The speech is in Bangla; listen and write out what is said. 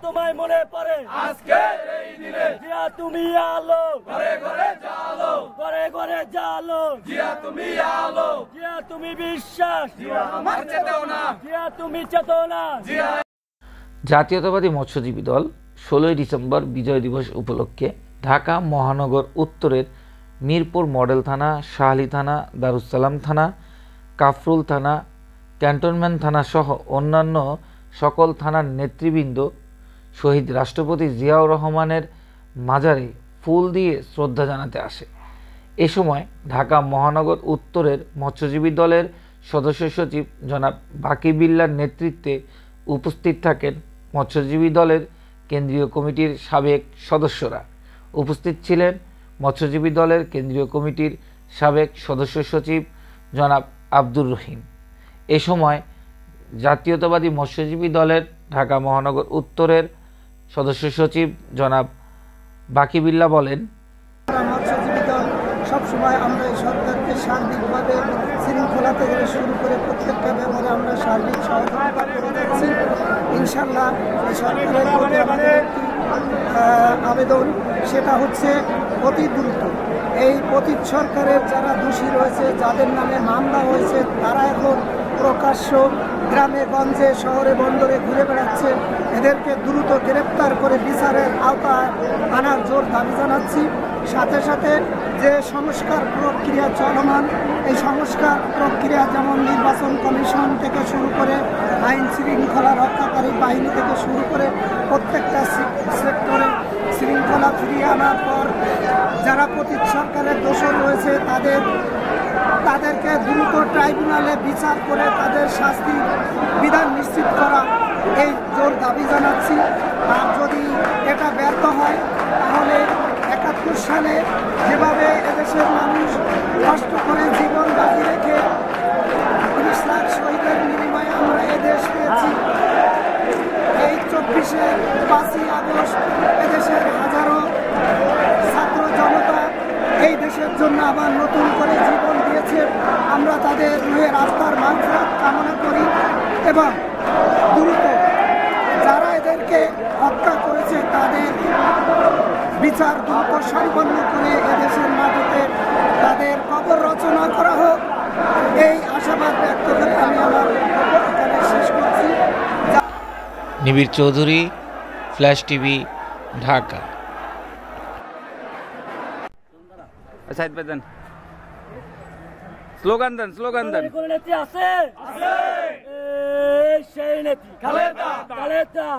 তোমায় মনে পড়ে আজকের এই দিনে জিয়া তুমি আলো, ঘরে ঘরে জালো, ঘরে ঘরে জালো, জিয়া তুমি আলো, জিয়া তুমি বিশ্বাস, জিয়া আমার চেতনা, জিয়া তুমি চেতনা। জিয়া। জাতীয়তাবাদী মৎস্যজীবী দল 16 ডিসেম্বর বিজয় দিবস উপলক্ষে ঢাকা মহানগর উত্তরের মিরপুর মডেল থানা, শাহলী থানা, দারুসালাম থানা, কাফরুল থানা, ক্যান্টনমেন্ট থানা সহ অন্যান্য সকল থানার নেতৃবৃন্দ শহীদ রাষ্ট্রপতি জিয়াউর রহমানের মাজারে ফুল দিয়ে শ্রদ্ধা জানাতে আসে। এ সময় ঢাকা মহানগর উত্তরের মৎস্যজীবী দলের সদস্য সচিব জনাব বাকি বিল্লার নেতৃত্বে উপস্থিত থাকেন মৎস্যজীবী দলের কেন্দ্রীয় কমিটির সাবেক সদস্যরা। উপস্থিত ছিলেন মৎস্যজীবী দলের কেন্দ্রীয় কমিটির সাবেক সদস্য সচিব জনাব আব্দুর রহিম। এ সময় জাতীয়তাবাদী মৎস্যজীবী দলের ঢাকা মহানগর উত্তরের সদস্য সচিব জনাব বাকি বিল্লা বলেন, মৎস্যজীবী দল সবসময় আমরা এই সরকারকে সার্বিকভাবে শৃঙ্খলা থেকে শুরু করে প্রত্যেকটা ব্যাপারে আমরা সার্বিক সহযোগিতা করে যাচ্ছি। ইনশাল্লাহ এই সরকারের প্রতি আমাদের একটি আবেদন, সেটা হচ্ছে অতি দ্রুত এই অতীত সরকারের যারা দোষী রয়েছে, যাদের নামে মামলা হয়েছে, তারা এখন প্রকাশ্য গ্রামে গঞ্জে শহরে বন্দরে ঘুরে বেড়াচ্ছে। এদেরকে দ্রুত গ্রেপ্তার করে বিচারের আওতায় আনার জোর দাবি জানাচ্ছি। সাথে সাথে যে সংস্কার প্রক্রিয়া চলমান, এই সংস্কার প্রক্রিয়া যেমন নির্বাচন কমিশন থেকে শুরু করে আইন শৃঙ্খলা রক্ষাকারী বাহিনী থেকে শুরু করে প্রত্যেকটা সেক্টরে শৃঙ্খলা ফিরিয়ে আনার পর যারা অতীত সরকারের দোষর রয়েছে তাদেরকে দ্রুত ট্রাইব্যুনালে বিচার করে তাদের শাস্তি বিধান নিশ্চিত করা, এই জোর দাবি জানাচ্ছি। আর যদি এটা ব্যর্থ হয় তাহলে 71 সালে যেভাবে এদেশের মানুষ কষ্ট করে জীবন বাজি রেখে 30 লাখ শহীদের বিনিময়ে আমরা এদেশ পেয়েছি, এই 5ই আগস্ট এদেশের হাজারো ছাত্র জনতা এই দেশের জন্য আবার নতুন করে জীবন দিয়েছে। আমরা তাদের রুহের আত্মার মাগফিরাত কামনা করি এবং দ্রুত যারা এদেরকে হত্যা করেছে তাদের বিচার দ্রুত সম্পন্ন করে এদেশের মাটিতে তাদের কবর রচনা করা হোক, এই আশাবাদ ব্যক্ত করে আমি আমার এখানে শেষ করছি। Nibir Chowdhury, flash TV, Dhaka. Slogan দেন, স্লোগান দেন। নেত্রী আছে, সেই নেত্রী খালেদা।